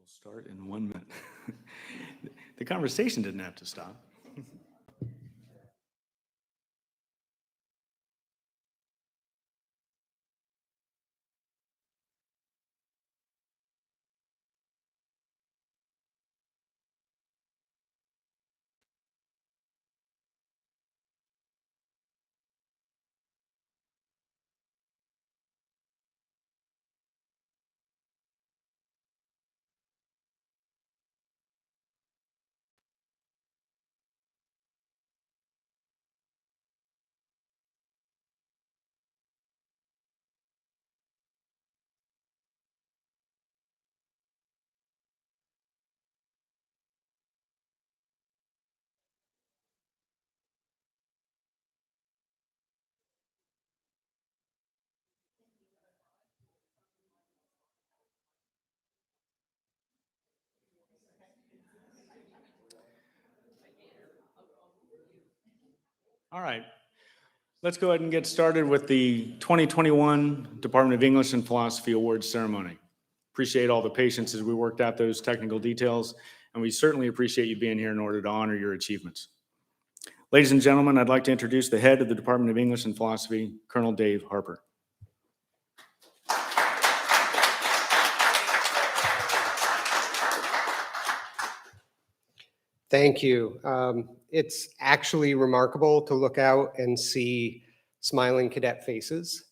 We'll start in 1 minute. The conversation didn't have to stop. All right, let's go ahead and get started with the 2021 Department of English and Philosophy Awards ceremony. Appreciate all the patience as we worked out those technical details, and we certainly appreciate you being here in order to honor your achievements. Ladies and gentlemen, I'd like to introduce the head of the Department of English and Philosophy, Colonel Dave Harper. Thank you. It's actually remarkable to look out and see smiling cadet faces.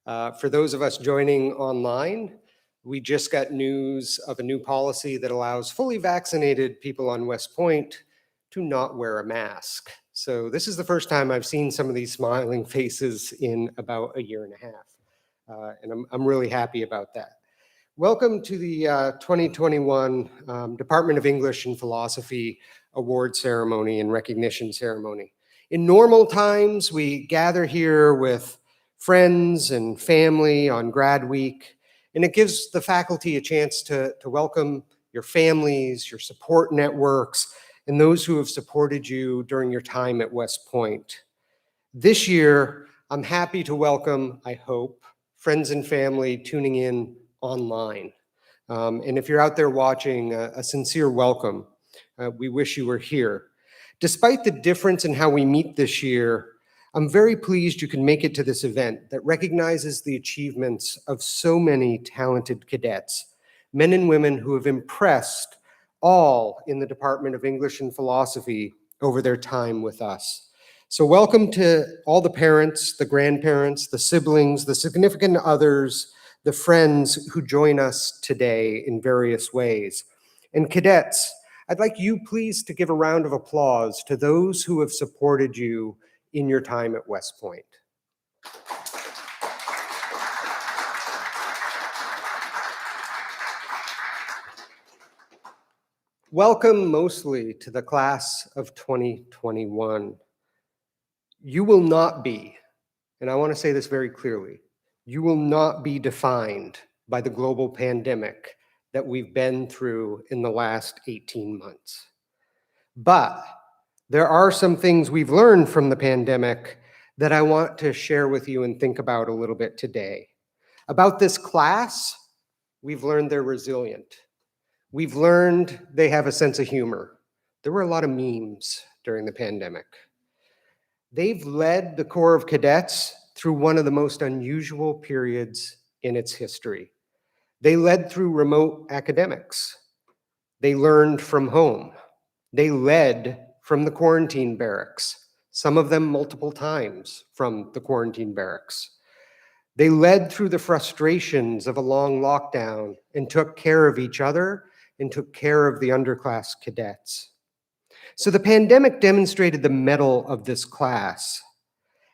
For those of us joining online, we just got news of a new policy that allows fully vaccinated people on West Point to not wear a mask. So this is the first time I've seen some of these smiling faces in about a year and a half. And I'm really happy about that. Welcome to the 2021 Department of English and Philosophy Award Ceremony and Recognition Ceremony. In normal times, we gather here with friends and family on grad week, and it gives the faculty a chance to welcome your families, your support networks, and those who have supported you during your time at West Point. This year, I'm happy to welcome, I hope, friends and family tuning in online. And if you're out there watching, a sincere welcome. We wish you were here. Despite the difference in how we meet this year, I'm very pleased you can make it to this event that recognizes the achievements of so many talented cadets, men and women who have impressed all in the Department of English and Philosophy over their time with us. So welcome to all the parents, the grandparents, the siblings, the significant others, the friends who join us today in various ways. And cadets, I'd like you please to give a round of applause to those who have supported you in your time at West Point. Welcome mostly to the class of 2021. You will not be, and I want to say this very clearly, you will not be defined by the global pandemic that we've been through in the last 18 months. But there are some things we've learned from the pandemic that I want to share with you and think about a little bit today. About this class, we've learned they're resilient. We've learned they have a sense of humor. There were a lot of memes during the pandemic. They've led the Corps of Cadets through one of the most unusual periods in its history. They led through remote academics. They learned from home. They led from the quarantine barracks, some of them multiple times from the quarantine barracks. They led through the frustrations of a long lockdown and took care of each other and took care of the underclass cadets. So the pandemic demonstrated the mettle of this class.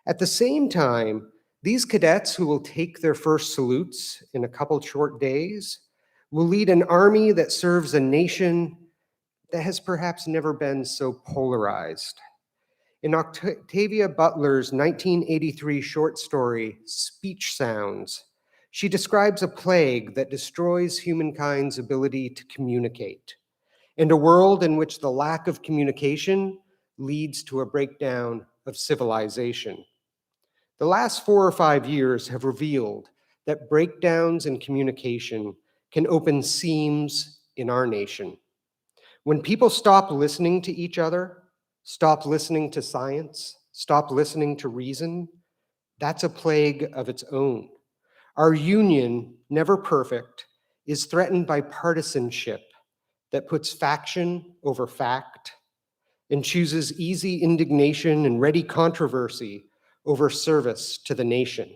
At the same time, these cadets who will take their first salutes in a couple short days will lead an army that serves a nation that has perhaps never been so polarized. In Octavia Butler's 1983 short story, Speech Sounds, she describes a plague that destroys humankind's ability to communicate, and a world in which the lack of communication leads to a breakdown of civilization. The last 4 or 5 years have revealed that breakdowns in communication can open seams in our nation. When people stop listening to each other, stop listening to science, stop listening to reason, that's a plague of its own. Our union, never perfect, is threatened by partisanship that puts faction over fact and chooses easy indignation and ready controversy over service to the nation.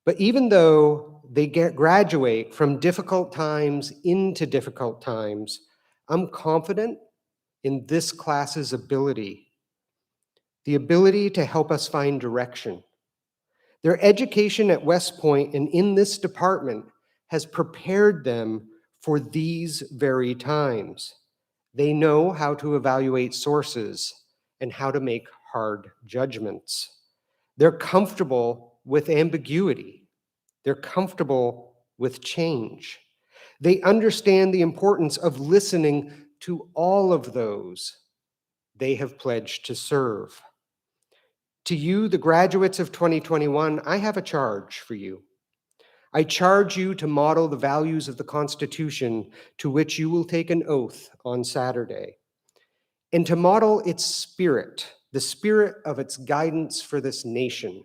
But even though they graduate from difficult times into difficult times, I'm confident in this class's ability, the ability to help us find direction. Their education at West Point and in this department has prepared them for these very times. They know how to evaluate sources and how to make hard judgments. They're comfortable with ambiguity. They're comfortable with change. They understand the importance of listening to all of those they have pledged to serve. To you, the graduates of 2021, I have a charge for you. I charge you to model the values of the Constitution to which you will take an oath on Saturday, and to model its spirit, the spirit of its guidance for this nation,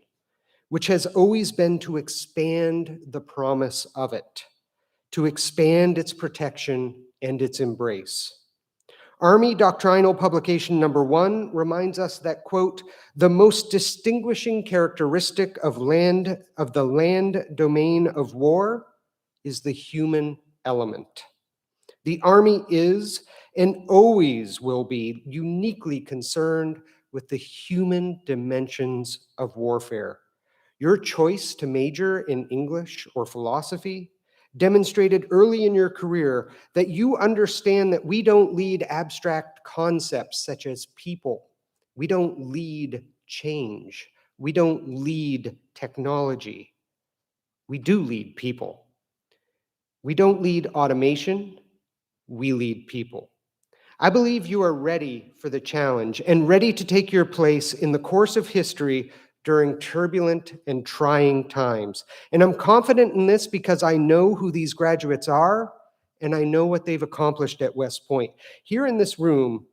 which has always been to expand the promise of it, to expand its protection and its embrace. Army Doctrinal Publication number 1 reminds us that, quote, the most distinguishing characteristic of the land domain of war is the human element. The Army is and always will be uniquely concerned with the human dimensions of warfare. Your choice to major in English or philosophy demonstrated early in your career that you understand that we don't lead abstract concepts such as people. We don't lead change. We don't lead technology. We do lead people. We don't lead automation. We lead people. I believe you are ready for the challenge and ready to take your place in the course of history during turbulent and trying times. And I'm confident in this because I know who these graduates are and I know what they've accomplished at West Point. Here in this room,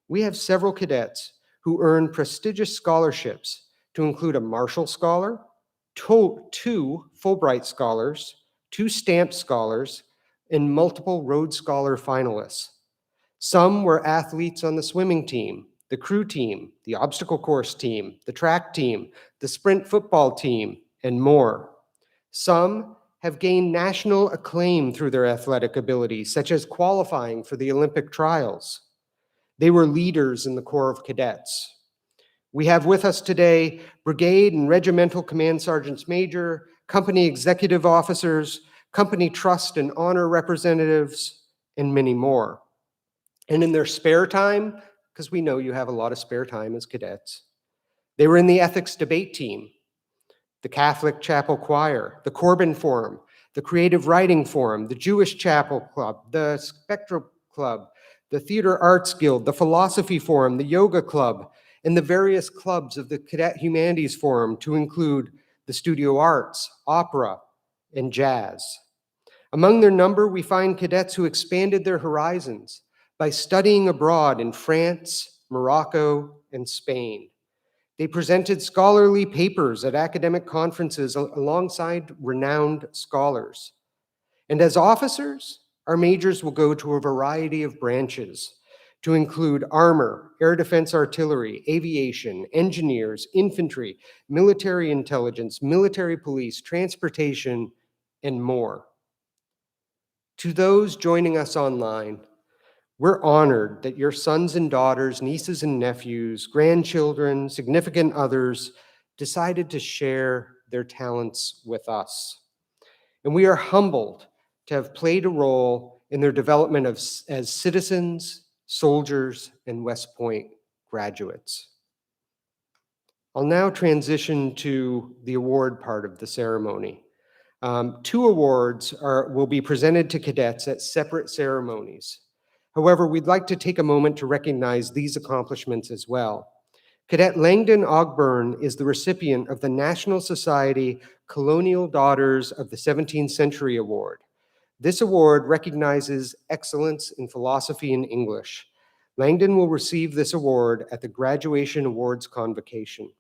we have several cadets who earn prestigious scholarships to include a Marshall Scholar, two Fulbright Scholars, 2 Stamp Scholars, and multiple Rhodes Scholar finalists. Some were athletes on the swimming team, the crew team, the obstacle course team, the track team, the sprint football team, and more. Some have gained national acclaim through their athletic abilities, such as qualifying for the Olympic trials. They were leaders in the Corps of Cadets. We have with us today brigade and regimental command sergeants major, company executive officers, company trust and honor representatives, and many more. And in their spare time, because we know you have a lot of spare time as cadets, they were in the ethics debate team, the Catholic Chapel Choir, the Corbin Forum, the Creative Writing Forum, the Jewish Chapel Club, the Spectral Club, the Theater Arts Guild, the Philosophy Forum, the Yoga Club, and the various clubs of the Cadet Humanities Forum to include the Studio Arts, Opera, and Jazz. Among their number, we find cadets who expanded their horizons by studying abroad in France, Morocco, and Spain. They presented scholarly papers at academic conferences alongside renowned scholars. And as officers, our majors will go to a variety of branches to include armor, air defense artillery, aviation, engineers, infantry, military intelligence, military police, transportation, and more. To those joining us online, we're honored that your sons and daughters, nieces and nephews, grandchildren, significant others decided to share their talents with us. And we are humbled to have played a role in their development as citizens, soldiers, and West Point graduates. I'll now transition to the award part of the ceremony. 2 awards will be presented to cadets at separate ceremonies. However, we'd like to take a moment to recognize these accomplishments as well. Cadet Langdon Ogburn is the recipient of the National Society Colonial Daughters of the 17th Century Award. This award recognizes excellence in philosophy and English. Langdon will receive this award at the Graduation Awards Convocation.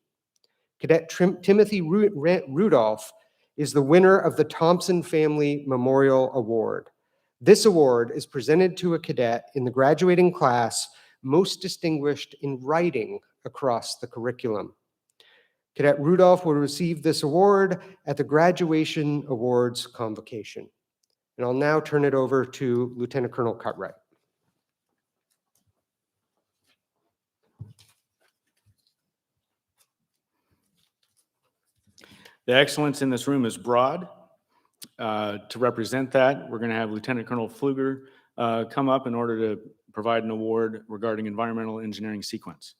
Cadet Timothy Rudolph is the winner of the Thompson Family Memorial Award. This award is presented to a cadet in the graduating class most distinguished in writing across the curriculum. Cadet Rudolph will receive this award at the Graduation Awards Convocation. And I'll now turn it over to Lieutenant Colonel Cutright. The excellence in this room is broad. To represent that, we're going to have Lieutenant Colonel Pfluger come up in order to provide an award regarding environmental engineering sequence.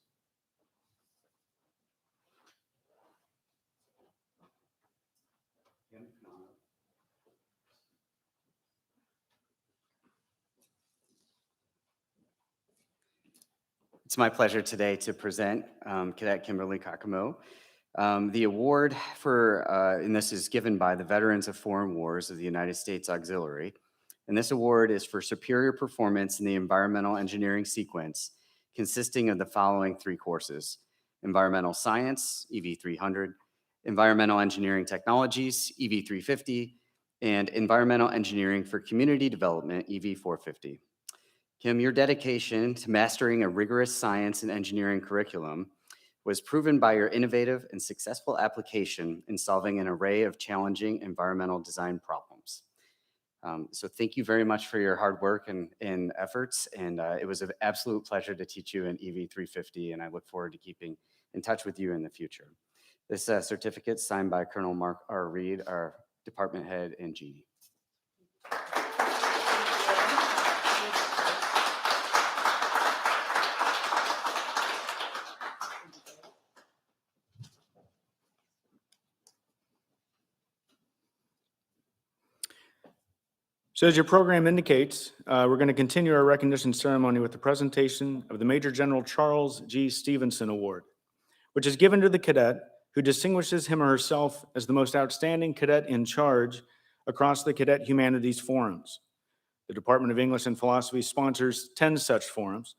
It's my pleasure today to present Cadet Kimberly Kakamo. The award for, and this is given by the Veterans of Foreign Wars of the United States Auxiliary. And this award is for superior performance in the environmental engineering sequence, consisting of the following 3 courses: Environmental Science, EV 300, Environmental Engineering Technologies, EV 350, and Environmental Engineering for Community Development, EV 450. Kim, your dedication to mastering a rigorous science and engineering curriculum was proven by your innovative and successful application in solving an array of challenging environmental design problems. So thank you very much for your hard work and efforts, and it was an absolute pleasure to teach you in EV 350, and I look forward to keeping in touch with you in the future. This certificate is signed by Colonel Mark R. Reed, our department head, and Jeannie. So as your program indicates, we're going to continue our recognition ceremony with the presentation of the Major General Charles G. Stevenson Award, which is given to the cadet who distinguishes him or herself as the most outstanding cadet in charge across the Cadet Humanities Forums. The Department of English and Philosophy sponsors 10 such forums,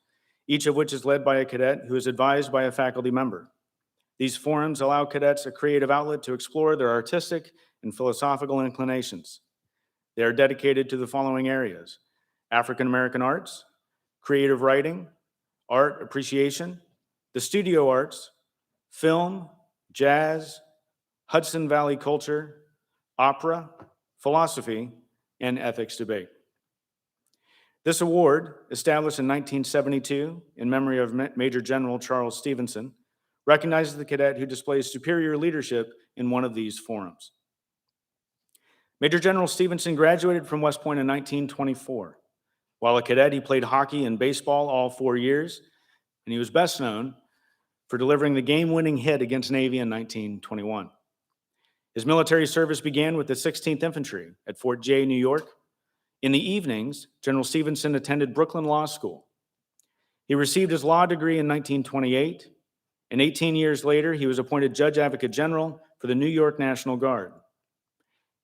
each of which is led by a cadet who is advised by a faculty member. These forums allow cadets a creative outlet to explore their artistic and philosophical inclinations. They are dedicated to the following areas: African American arts, creative writing, art appreciation, the studio arts, film, jazz, Hudson Valley culture, opera, philosophy, and ethics debate. This award, established in 1972 in memory of Major General Charles Stevenson, recognizes the cadet who displays superior leadership in one of these forums. Major General Stevenson graduated from West Point in 1924. While a cadet, he played hockey and baseball all 4 years, and he was best known for delivering the game-winning hit against Navy in 1921. His military service began with the 16th Infantry at Fort Jay, New York. In the evenings, General Stevenson attended Brooklyn Law School. He received his law degree in 1928, and 18 years later, he was appointed Judge Advocate General for the New York National Guard.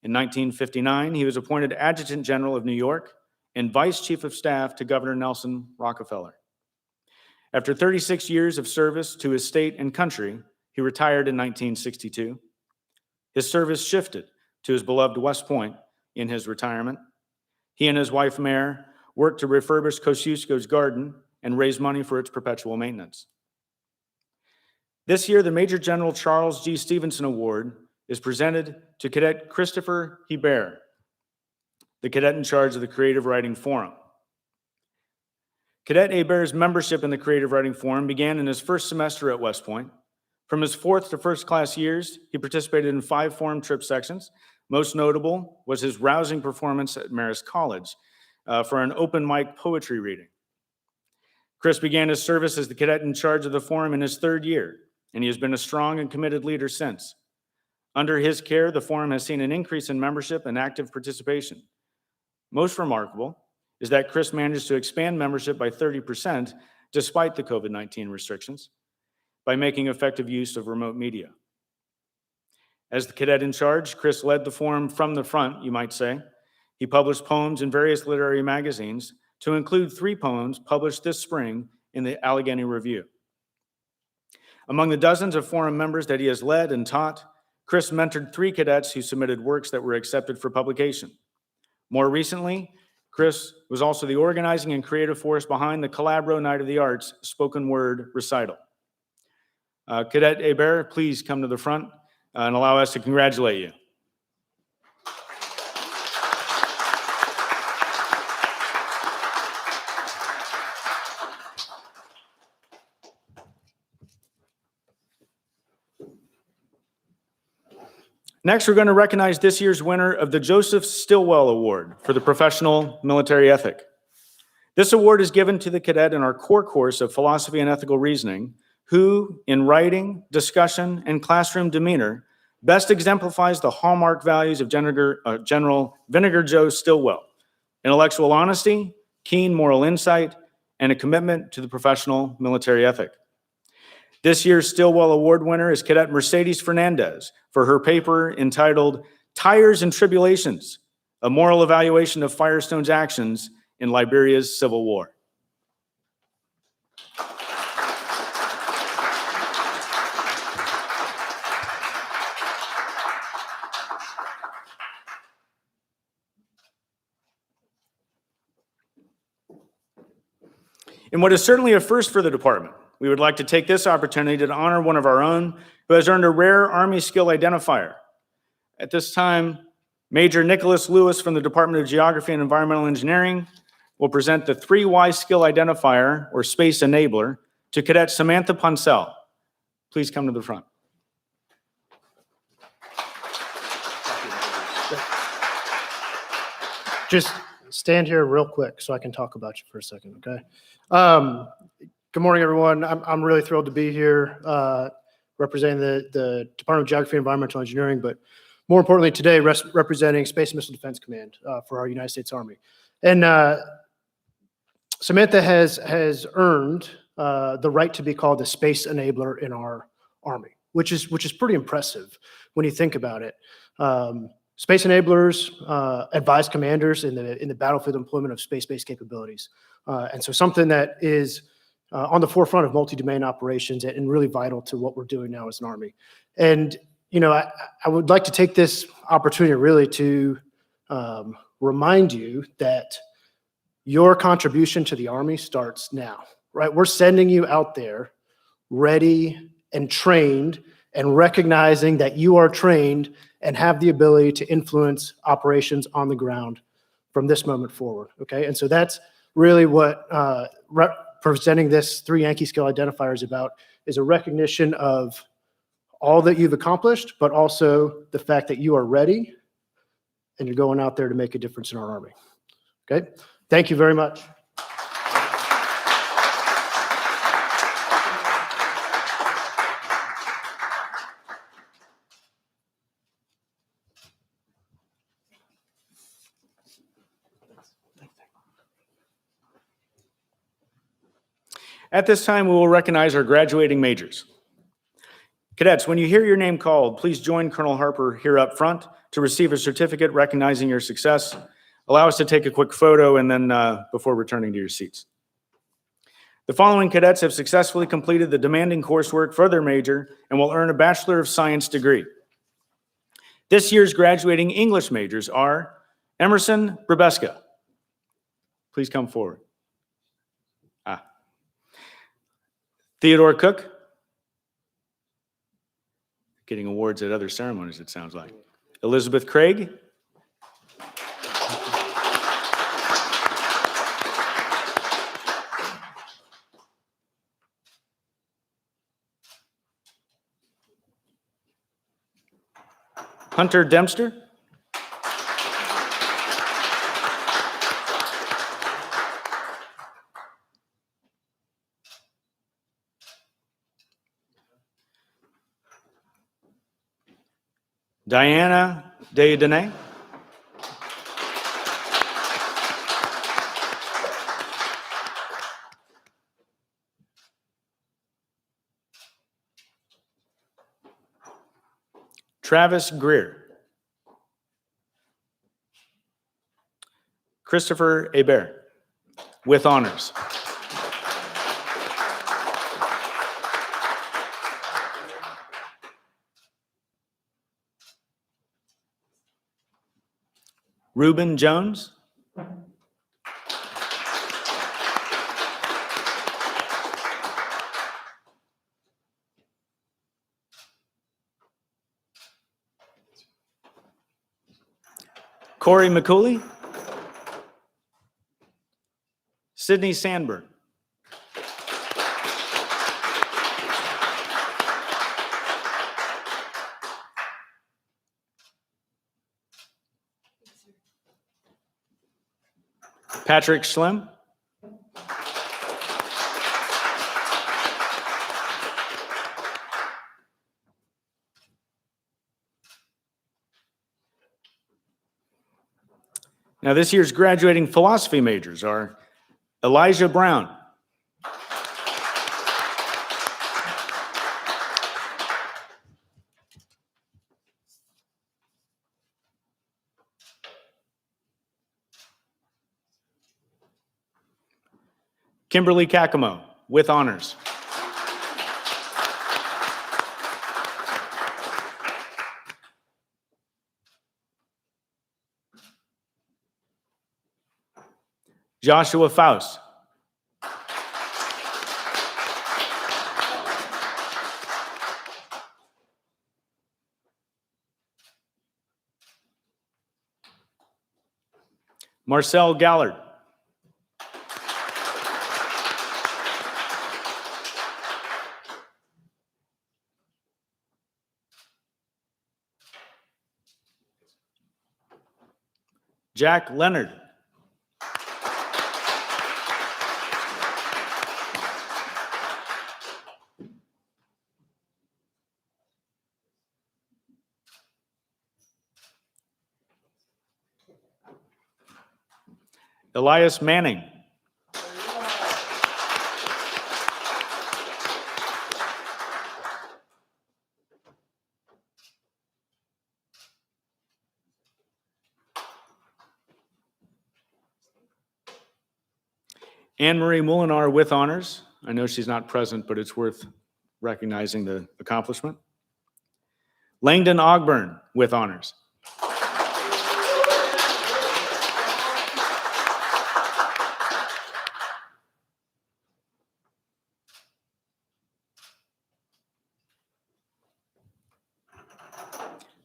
In 1959, he was appointed Adjutant General of New York and Vice Chief of Staff to Governor Nelson Rockefeller. After 36 years of service to his state and country, he retired in 1962. His service shifted to his beloved West Point in his retirement. He and his wife, Mare, worked to refurbish Kosciuszko's garden and raise money for its perpetual maintenance. This year, the Major General Charles G. Stevenson Award is presented to Cadet Christopher Hebert, the cadet in charge of the Creative Writing Forum. Cadet Hebert's membership in the Creative Writing Forum began in his first semester at West Point. From his 4th to 1st class years, he participated in 5 forum trip sections. Most notable was his rousing performance at Marist College for an open mic poetry reading. Chris began his service as the cadet in charge of the forum in his 3rd year, and he has been a strong and committed leader since. Under his care, the forum has seen an increase in membership and active participation. Most remarkable is that Chris managed to expand membership by 30% despite the COVID-19 restrictions by making effective use of remote media. As the cadet in charge, Chris led the forum from the front, you might say. He published poems in various literary magazines, to include 3 poems published this spring in the Allegheny Review. Among the dozens of forum members that he has led and taught, Chris mentored 3 cadets who submitted works that were accepted for publication. More recently, Chris was also the organizing and creative force behind the Calabro Night of the Arts spoken word recital. Cadet Hebert, please come to the front and allow us to congratulate you. Next, we're going to recognize this year's winner of the Joseph Stillwell Award for the professional military ethic. This award is given to the cadet in our core course of philosophy and ethical reasoning, who, in writing, discussion, and classroom demeanor, best exemplifies the hallmark values of General Vinegar Joe Stillwell: intellectual honesty, keen moral insight, and a commitment to the professional military ethic. This year's Stillwell Award winner is Cadet Mercedes Fernandez for her paper entitled Tires and Tribulations, a Moral Evaluation of Firestone's Actions in Liberia's Civil War. In what is certainly a first for the department, we would like to take this opportunity to honor one of our own who has earned a rare Army skill identifier. At this time, Major Nicholas Lewis from the Department of Geography and Environmental Engineering will present the 3Y skill identifier, or space enabler, to Cadet Samantha Poncell. Please come to the front. Just stand here real quick so I can talk about you for a second, okay? Good morning, everyone. I'm really thrilled to be here representing the Department of Geography and Environmental Engineering, but more importantly today, representing Space and Missile Defense Command for our United States Army. And Samantha has earned the right to be called the space enabler in our Army, which is pretty impressive when you think about it. Space enablers advise commanders in the battlefield employment of space-based capabilities. And so something that is on the forefront of multi-domain operations and really vital to what we're doing now as an Army. And, you know, I would like to take this opportunity really to remind you that your contribution to the Army starts now, right? We're sending you out there ready and trained and recognizing that you are trained and have the ability to influence operations on the ground from this moment forward, okay? And so that's really what presenting this 3 Yankee skill identifier is about, is a recognition of all that you've accomplished, but also the fact that you are ready and you're going out there to make a difference in our Army, okay? Thank you very much. At this time, we will recognize our graduating majors. Cadets, when you hear your name called, please join Colonel Harper here up front to receive a certificate recognizing your success. Allow us to take a quick photo and then before returning to your seats. The following cadets have successfully completed the demanding coursework for their major and will earn a Bachelor of Science degree. This year's graduating English majors are Emerson Brebeska. Please come forward. Theodore Cook. Getting awards at other ceremonies, it sounds like. Elizabeth Craig. Hunter Dempster. Diana Dedanay. Travis Greer. Christopher Hebert, with honors. Reuben Jones. Corey McCooley. Sydney Sandberg. Patrick Schlemm. Now, this year's graduating philosophy majors are Elijah Brown, Kimberly Kakamo, with honors. Joshua Faust. Marcel Gallard. Jack Leonard. Elias Manning. Anne-Marie Molinar, with honors. I know she's not present, but it's worth recognizing the accomplishment. Langdon Ogburn, with honors.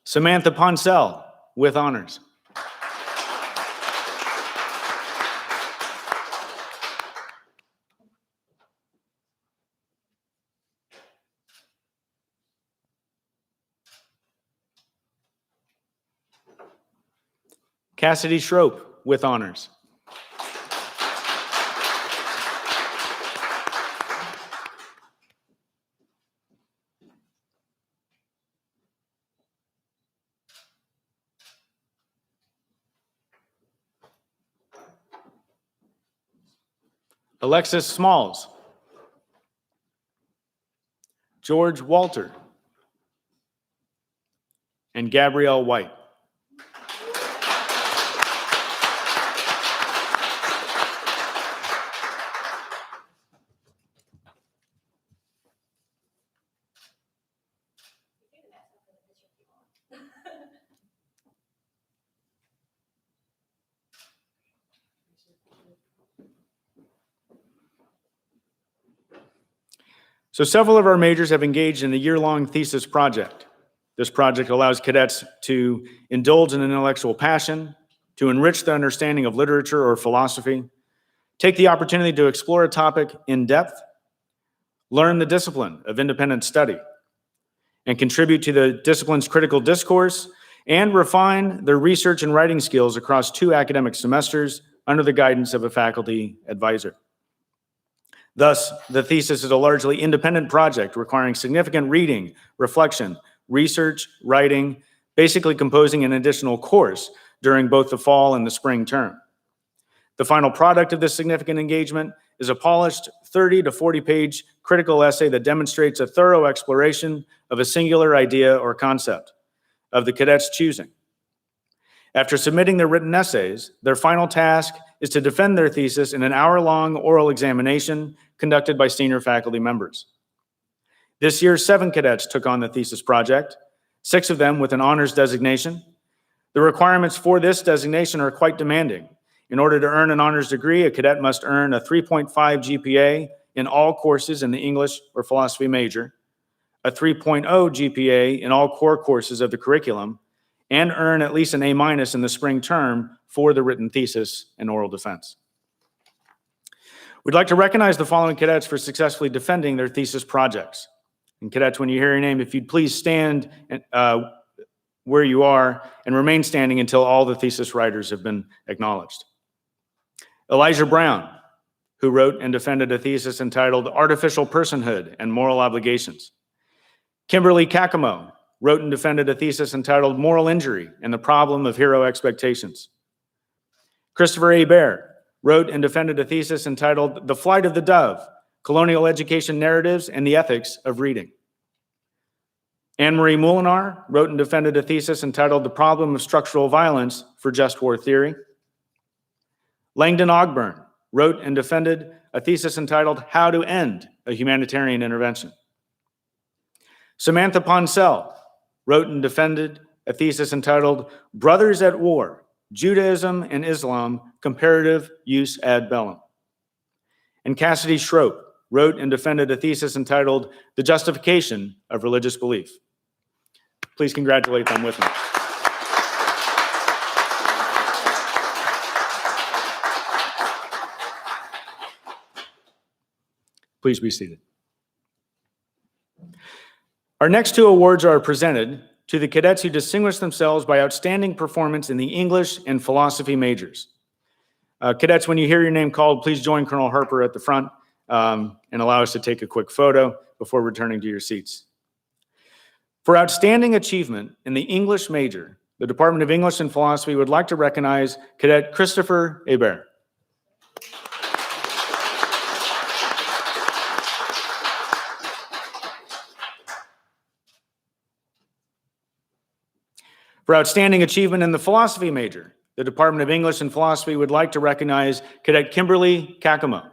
Samantha Poncell, with honors. Cassidy Schroep, with honors. Alexis Smalls. George Walter. And Gabrielle White. So several of our majors have engaged in a year-long thesis project. This project allows cadets to indulge in an intellectual passion, to enrich their understanding of literature or philosophy, take the opportunity to explore a topic in depth, learn the discipline of independent study, and contribute to the discipline's critical discourse, and refine their research and writing skills across 2 academic semesters under the guidance of a faculty advisor. Thus, the thesis is a largely independent project requiring significant reading, reflection, research, writing, basically composing an additional course during both the fall and the spring term. The final product of this significant engagement is a polished 30 to 40-page critical essay that demonstrates a thorough exploration of a singular idea or concept of the cadets' choosing. After submitting their written essays, their final task is to defend their thesis in an hour-long oral examination conducted by senior faculty members. This year, 7 cadets took on the thesis project, 6 of them with an honors designation. The requirements for this designation are quite demanding. In order to earn an honors degree, a cadet must earn a 3.5 GPA in all courses in the English or philosophy major, a 3.0 GPA in all core courses of the curriculum, and earn at least an A- in the spring term for the written thesis and oral defense. We'd like to recognize the following cadets for successfully defending their thesis projects. And cadets, when you hear your name, if you'd please stand where you are and remain standing until all the thesis writers have been acknowledged. Elijah Brown, who wrote and defended a thesis entitled Artificial Personhood and Moral Obligations. Kimberly Kakamo wrote and defended a thesis entitled Moral Injury and the Problem of Hero Expectations. Christopher A. Bear wrote and defended a thesis entitled The Flight of the Dove, Colonial Education Narratives and the Ethics of Reading. Anne-Marie Moulinar wrote and defended a thesis entitled The Problem of Structural Violence for Just War Theory. Langdon Ogburn wrote and defended a thesis entitled How to End a Humanitarian Intervention. Samantha Ponsell wrote and defended a thesis entitled Brothers at War, Judaism and Islam, Comparative Use ad Bellum. And Cassidy Schroep wrote and defended a thesis entitled The Justification of Religious Belief. Please congratulate them with me. Please be seated. Our next 2 awards are presented to the cadets who distinguished themselves by outstanding performance in the English and philosophy majors. Cadets, when you hear your name called, please join Colonel Harper at the front and allow us to take a quick photo before returning to your seats. For outstanding achievement in the English major, the Department of English and Philosophy would like to recognize Cadet Christopher Hebert. For outstanding achievement in the philosophy major, the Department of English and Philosophy would like to recognize Cadet Kimberly Kakamo.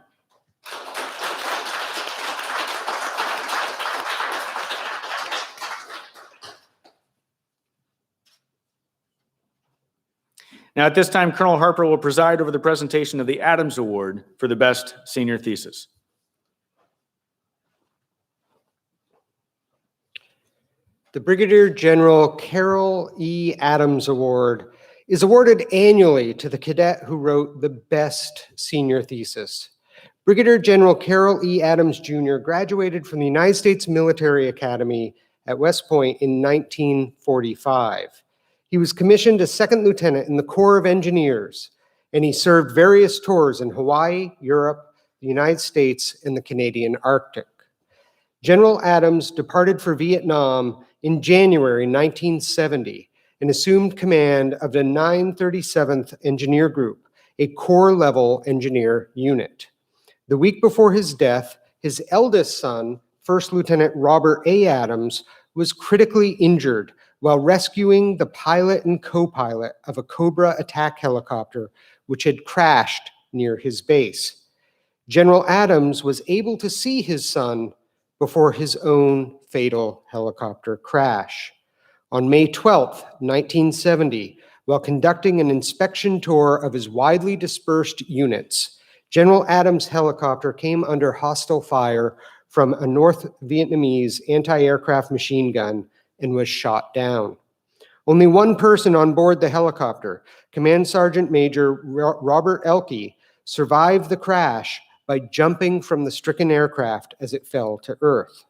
Now, at this time, Colonel Harper will preside over the presentation of the Adams Award for the best senior thesis. The Brigadier General Carol E. Adams Award is awarded annually to the cadet who wrote the best senior thesis. Brigadier General Carol E. Adams, Jr. graduated from the United States Military Academy at West Point in 1945. He was commissioned as second lieutenant in the Corps of Engineers, and he served various tours in Hawaii, Europe, the United States, and the Canadian Arctic. General Adams departed for Vietnam in January 1970 and assumed command of the 937th Engineer Group, a corps-level engineer unit. The week before his death, his eldest son, First Lieutenant Robert A. Adams, was critically injured while rescuing the pilot and co-pilot of a Cobra attack helicopter, which had crashed near his base. General Adams was able to see his son before his own fatal helicopter crash. On May 12, 1970, while conducting an inspection tour of his widely dispersed units, General Adams' helicopter came under hostile fire from a North Vietnamese anti-aircraft machine gun and was shot down. Only one person on board the helicopter, Command Sergeant Major Robert Elke, survived the crash by jumping from the stricken aircraft as it fell to earth.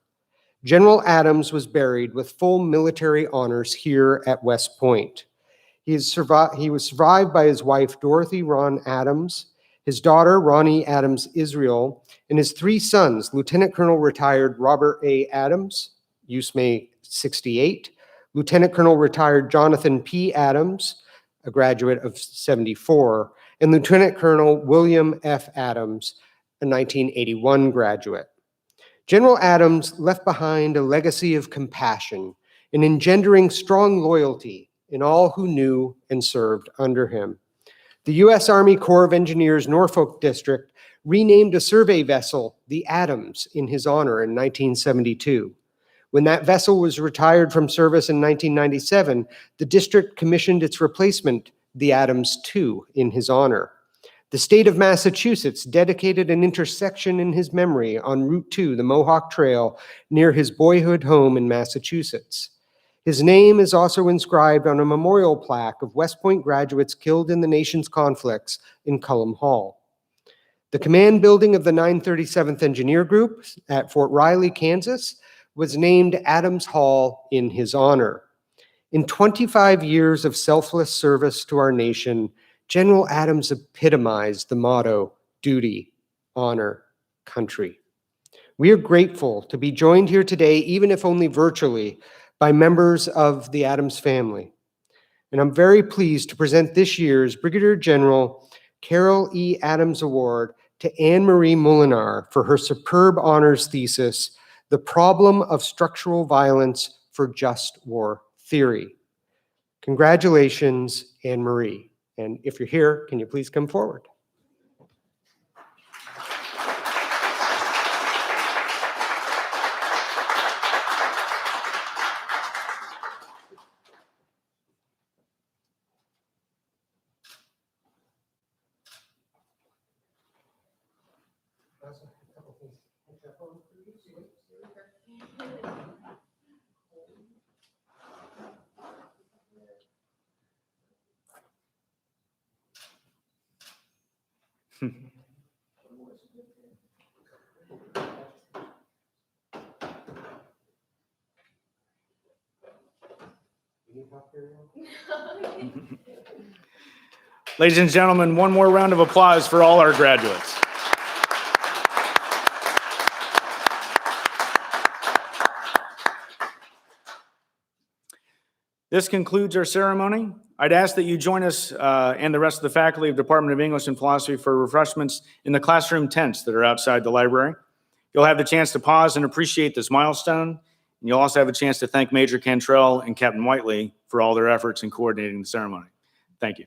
General Adams was buried with full military honors here at West Point. He was survived by his wife, Dorothy Ron Adams, his daughter, Ronnie Adams Israel, and his 3 sons, Lieutenant Colonel retired Robert A. Adams, use May 68, Lieutenant Colonel retired Jonathan P. Adams, a graduate of 74, and Lieutenant Colonel William F. Adams, a 1981 graduate. General Adams left behind a legacy of compassion and engendering strong loyalty in all who knew and served under him. The U.S. Army Corps of Engineers Norfolk District renamed a survey vessel, the Adams, in his honor in 1972. When that vessel was retired from service in 1997, the district commissioned its replacement, the Adams II, in his honor. The state of Massachusetts dedicated an intersection in his memory on Route 2, the Mohawk Trail, near his boyhood home in Massachusetts. His name is also inscribed on a memorial plaque of West Point graduates killed in the nation's conflicts in Cullom Hall. The command building of the 937th Engineer Group at Fort Riley, Kansas, was named Adams Hall in his honor. In 25 years of selfless service to our nation, General Adams epitomized the motto, duty, honor, country. We are grateful to be joined here today, even if only virtually, by members of the Adams family. And I'm very pleased to present this year's Brigadier General Carol E. Adams Award to Anne Marie Molinar for her superb honors thesis, The Problem of Structural Violence for Just War Theory. Congratulations, Anne Marie. And if you're here, can you please come forward? Ladies and gentlemen, one more round of applause for all our graduates. This concludes our ceremony. I'd ask that you join us and the rest of the faculty of Department of English and Philosophy for refreshments in the classroom tents that are outside the library. You'll have the chance to pause and appreciate this milestone. And you'll also have a chance to thank Major Cantrell and Captain Whiteley for all their efforts in coordinating the ceremony. Thank you.